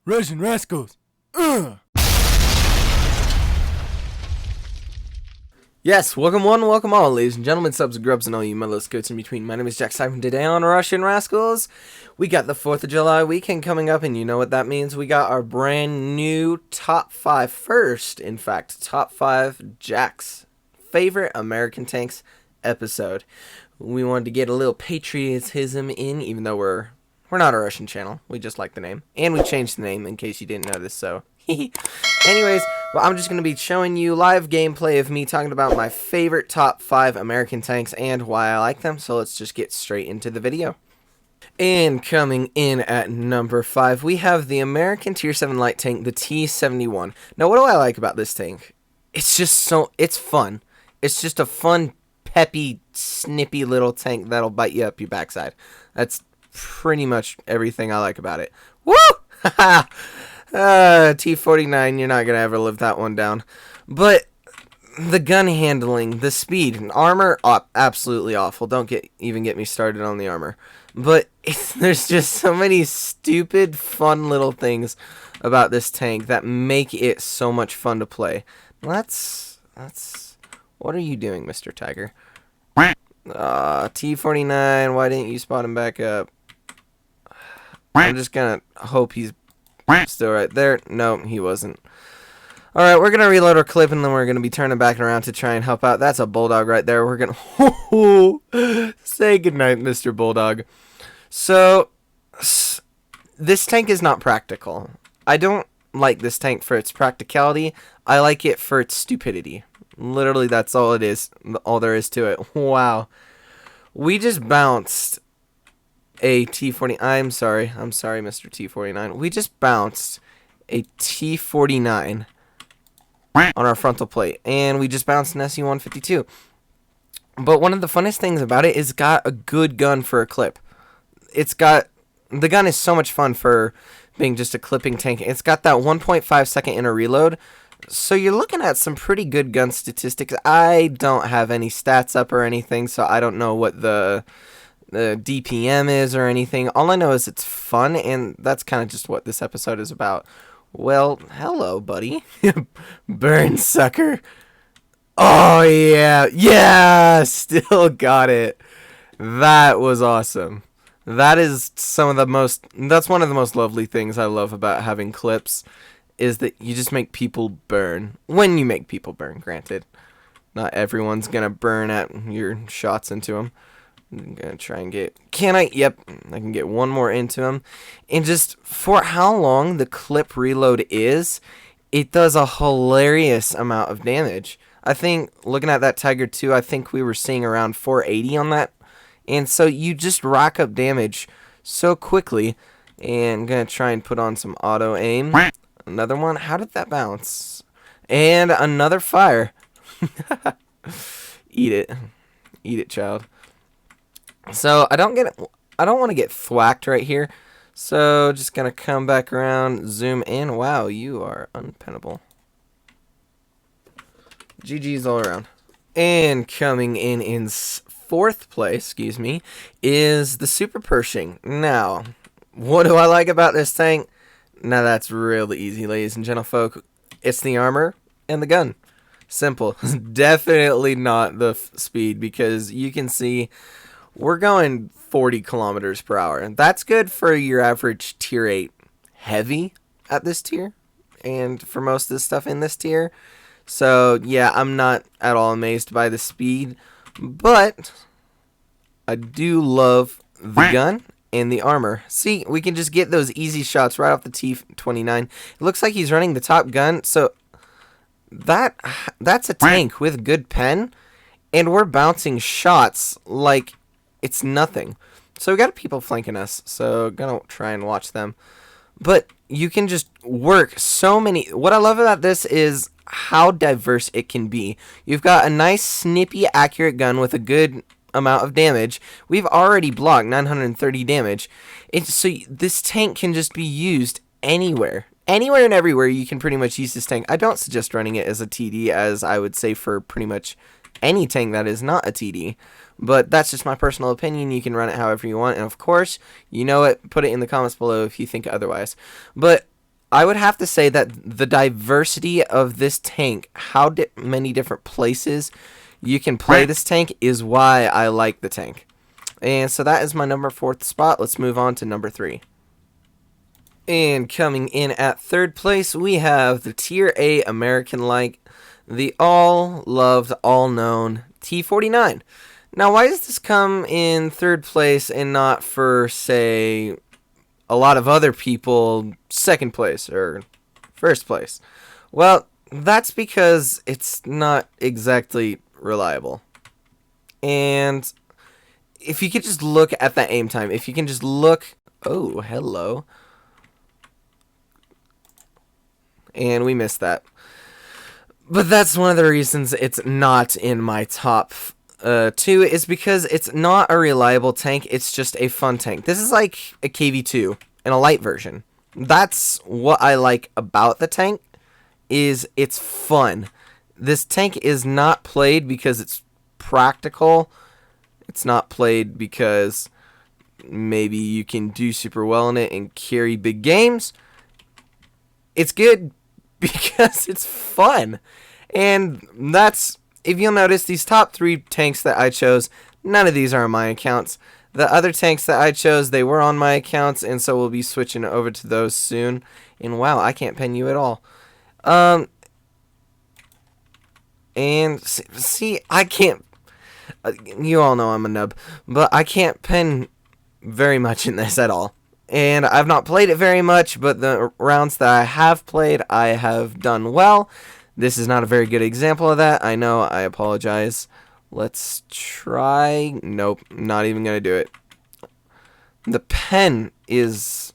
Rush1n Rascals. Yes, welcome one, welcome all, ladies and gentlemen, subs and grubs, and all you mellow goats in between. My name is Jack Simon. Today on Rush1n Rascals, we got the 4th of July weekend coming up, and you know what that means. We got our brand new top 5, first, in fact, top 5 Jack's favorite American tanks episode. We wanted to get a little patriotism in, even though we're not a Russian channel. We just like the name. And we changed the name in case you didn't notice, so. Anyways, well, I'm just going to be showing you live gameplay of me talking about my favorite top 5 American tanks and why I like them. So let's just get straight into the video. And coming in at number 5, we have the American Tier 7 light tank, the T-71. Now, what do I like about this tank? It's just it's fun. It's just a fun, peppy, snippy little tank that'll bite you up your backside. That's pretty much everything I like about it. Woo! Haha! T-49, you're not going to ever live that one down. But the gun handling, the speed, and armor, absolutely awful. Don't even get me started on the armor. But there's just so many stupid, fun little things about this tank that make it so much fun to play. What are you doing, Mr. Tiger? T-49, why didn't you spot him back up? I'm just going to hope he's still right there. No, he wasn't. Alright, we're going to reload our clip, and then we're going to be turning back around to try and help out. That's a bulldog right there. We're going to say goodnight, Mr. Bulldog. So, this tank is not practical. I don't like this tank for its practicality. I like it for its stupidity. Literally, that's all it is. All there is to it. Wow. We just bounced a T-40. I'm sorry, Mr. T-49. We just bounced a T-49 on our frontal plate, and we just bounced an SU-152. But one of the funnest things about it is it's got a good gun for a clip. The gun is so much fun for being just a clipping tank. It's got that 1.5 second inner reload, so you're looking at some pretty good gun statistics. I don't have any stats up or anything, so I don't know what the DPM is or anything. All I know is it's fun, and that's kind of just what this episode is about. Well, hello, buddy. Burn, sucker. Oh, yeah. Yeah! Still got it. That was awesome. That's one of the most lovely things I love about having clips, is that you just make people burn. When you make people burn, granted. Not everyone's gonna burn at your shots into them. I'm gonna try and get... Yep, I can get one more into him. And just for how long the clip reload is, it does a hilarious amount of damage. I think, looking at that Tiger 2, I think we were seeing around 480 on that. And so you just rack up damage so quickly. And I'm gonna try and put on some auto aim. Another one. How did that bounce? And another fire. Eat it. Eat it, child. So, I don't want to get thwacked right here. So, just going to come back around, zoom in. Wow, you are unpennable. GG's all around. And coming in 4th place, is the Super Pershing. Now, what do I like about this tank? Now, that's really easy, ladies and gentlefolk. It's the armor and the gun. Simple. Definitely not the speed, because you can see we're going 40 kilometers per hour. And that's good for your average tier 8 heavy at this tier, and for most of the stuff in this tier. So, yeah, I'm not at all amazed by the speed, but I do love the gun and the armor. See, we can just get those easy shots right off the T-29. It looks like he's running the top gun, so that's a tank with good pen, and we're bouncing shots like it's nothing. So we got people flanking us, so gonna try and watch them. But you can just work so many... What I love about this is how diverse it can be. You've got a nice, snippy, accurate gun with a good amount of damage. We've already blocked 930 damage. So this tank can just be used anywhere. Anywhere and everywhere you can pretty much use this tank. I don't suggest running it as a TD, as I would say for pretty much any tank that is not a TD. But that's just my personal opinion. You can run it however you want. And of course, you know it. Put it in the comments below if you think otherwise. But I would have to say that the diversity of this tank, how many different places you can play this tank, is why I like the tank. And so that is my number 4th spot. Let's move on to number 3. And coming in at 3rd place, we have the Tier A American-like, the all-loved, all-known T49. Now, why does this come in 3rd place and not for, say, a lot of other people 2nd place or 1st place? Well, that's because it's not exactly reliable. And if you could just look at that aim time, if you can just look... Oh, hello. And we missed that. But that's one of the reasons it's not in my top 2, is because it's not a reliable tank, it's just a fun tank. This is like a KV2 in a light version. That's what I like about the tank, is it's fun. This tank is not played because it's practical. It's not played because maybe you can do super well in it and carry big games. It's good because it's fun. And that's, if you'll notice, these top 3 tanks that I chose, none of these are on my accounts. The other tanks that I chose, they were on my accounts, and so we'll be switching over to those soon. And wow, I can't pen you at all. And see, I can't... you all know I'm a nub, but I can't pen very much in this at all. And I've not played it very much, but the rounds that I have played, I have done well. This is not a very good example of that. I know, I apologize. Let's try... Nope, not even going to do it. The pen is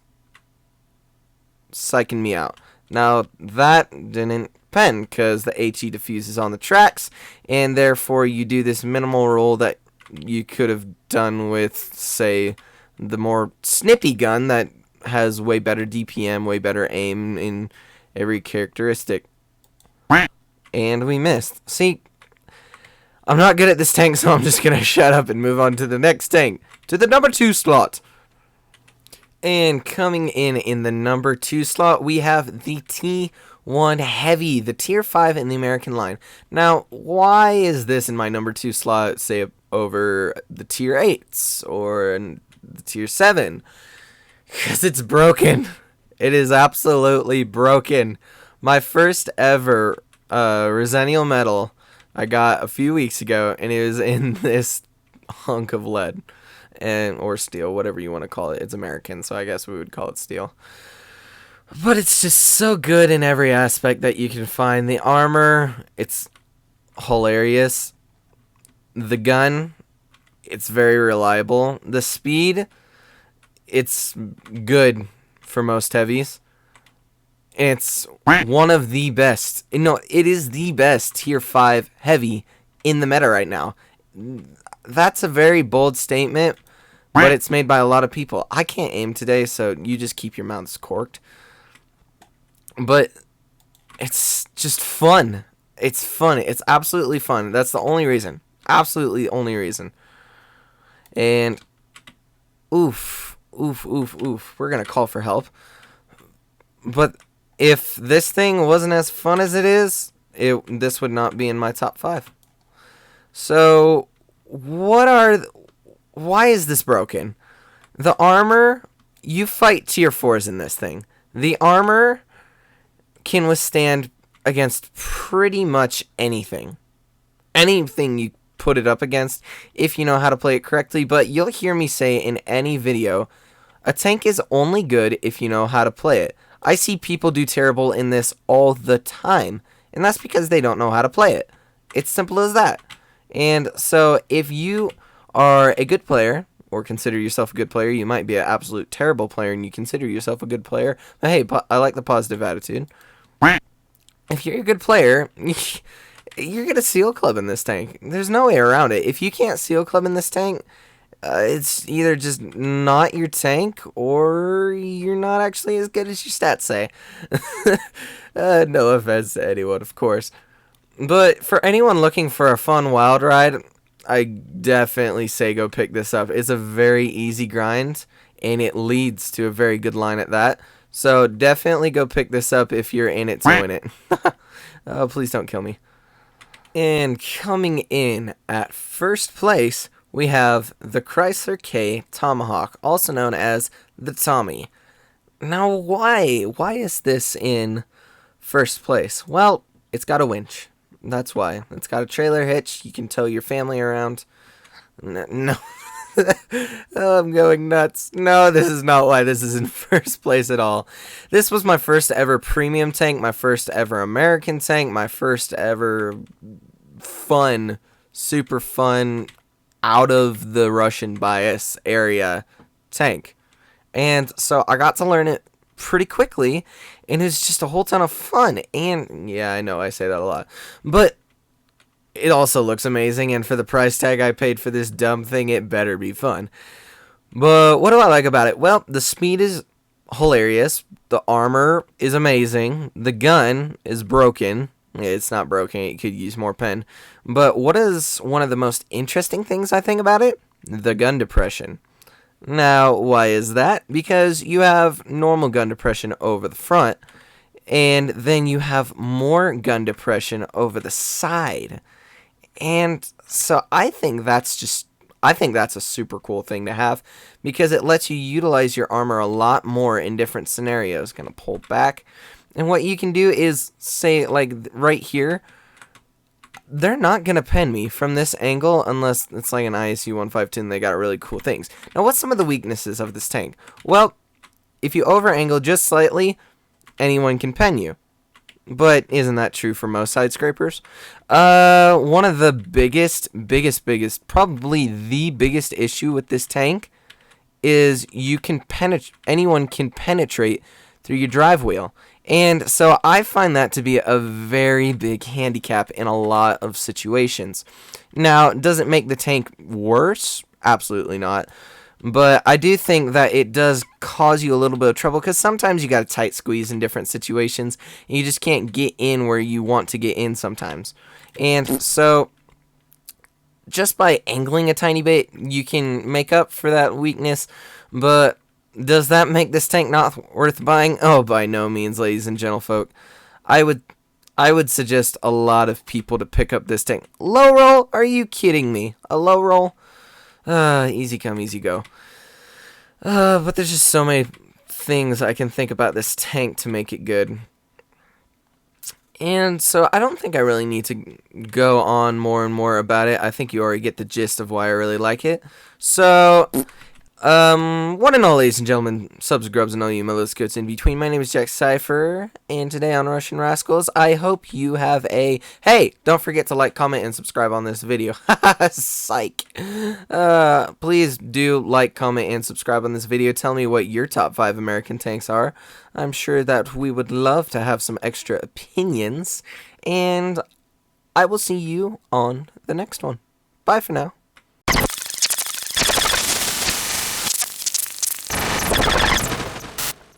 psyching me out. Now, that didn't pen, because the HE diffuses on the tracks, and therefore you do this minimal roll that you could have done with, say, the more snippy gun that has way better DPM, way better aim in every characteristic. And we missed. See, I'm not good at this tank, so I'm just going to shut up and move on to the next tank, to the number 2 slot. And coming in the number 2 slot, we have the T1 Heavy, the Tier 5 in the American line. Now, why is this in my number 2 slot, say, over the Tier 8s or the Tier 7? Because it's broken. It is absolutely broken. My first ever Resennial medal I got a few weeks ago, and it was in this hunk of lead. Or steel, whatever you want to call it. It's American, so I guess we would call it steel. But it's just so good in every aspect that you can find. The armor, it's hilarious. The gun, it's very reliable. The speed, it's good for most heavies. It's one of the best. No, it is the best Tier 5 heavy in the meta right now. That's a very bold statement, but it's made by a lot of people. I can't aim today, so you just keep your mouths corked. But it's just fun. It's fun. It's absolutely fun. That's the only reason. Absolutely only reason. And oof. We're going to call for help. But if this thing wasn't as fun as it is, this would not be in my top 5. So why is this broken? The armor, you fight Tier 4s in this thing. The armor can withstand against pretty much anything. Anything you put it up against, if you know how to play it correctly. But you'll hear me say in any video, a tank is only good if you know how to play it. I see people do terrible in this all the time, and that's because they don't know how to play it. It's simple as that. And so if you are a good player, or consider yourself a good player, you might be an absolute terrible player and you consider yourself a good player, but hey, I like the positive attitude. If you're a good player, you're going to seal club in this tank. There's no way around it. If you can't seal club in this tank, it's either just not your tank, or you're not actually as good as your stats say. No offense to anyone, of course. But for anyone looking for a fun wild ride, I definitely say go pick this up. It's a very easy grind, and it leads to a very good line at that. So definitely go pick this up if you're in it to win it. Oh, please don't kill me. And coming in at first place, we have the Chrysler K Tomahawk, also known as the Tommy. Now, why? Why is this in first place? Well, it's got a winch. That's why. It's got a trailer hitch. You can tow your family around. No. Oh, I'm going nuts. No, this is not why this is in first place at all. This was my first ever premium tank, my first ever American tank, my first ever fun, super fun, out of the Russian bias area tank. And so I got to learn it pretty quickly, and it's just a whole ton of fun. And yeah, I know I say that a lot, but it also looks amazing, and for the price tag I paid for this dumb thing, it better be fun. But what do I like about it? Well, the speed is hilarious. The armor is amazing. The gun is broken. It's not broken. It could use more pen. But what is one of the most interesting things I think about it? The gun depression. Now, why is that? Because you have normal gun depression over the front, and then you have more gun depression over the side. And so I think that's a super cool thing to have, because it lets you utilize your armor a lot more in different scenarios. Gonna pull back, and what you can do is say, like right here, they're not gonna pen me from this angle unless it's like an ISU 152 and they got really cool things. Now, what's some of the weaknesses of this tank? Well, if you over angle just slightly, anyone can pen you. But isn't that true for most side scrapers? One of the biggest, probably the biggest issue with this tank is anyone can penetrate through your drive wheel. And so I find that to be a very big handicap in a lot of situations. Now, does it make the tank worse? Absolutely not. But I do think that it does cause you a little bit of trouble, because sometimes you got a tight squeeze in different situations, and you just can't get in where you want to get in sometimes. And so just by angling a tiny bit, you can make up for that weakness. But does that make this tank not worth buying? Oh, by no means, ladies and gentlefolk. I would suggest a lot of people to pick up this tank. Low roll? Are you kidding me? A low roll? Easy come, easy go. But there's just so many things I can think about this tank to make it good. And so I don't think I really need to go on more and more about it. I think you already get the gist of why I really like it. So, one and all, ladies and gentlemen, subs, grubs, and all you Melissa goats in between. My name is Jack Cypher, and today on Rush1n Rascals, I hope you have a... Hey, don't forget to like, comment, and subscribe on this video. Psych. Please do like, comment, and subscribe on this video. Tell me what your top 5 American tanks are. I'm sure that we would love to have some extra opinions, and I will see you on the next one. Bye for now.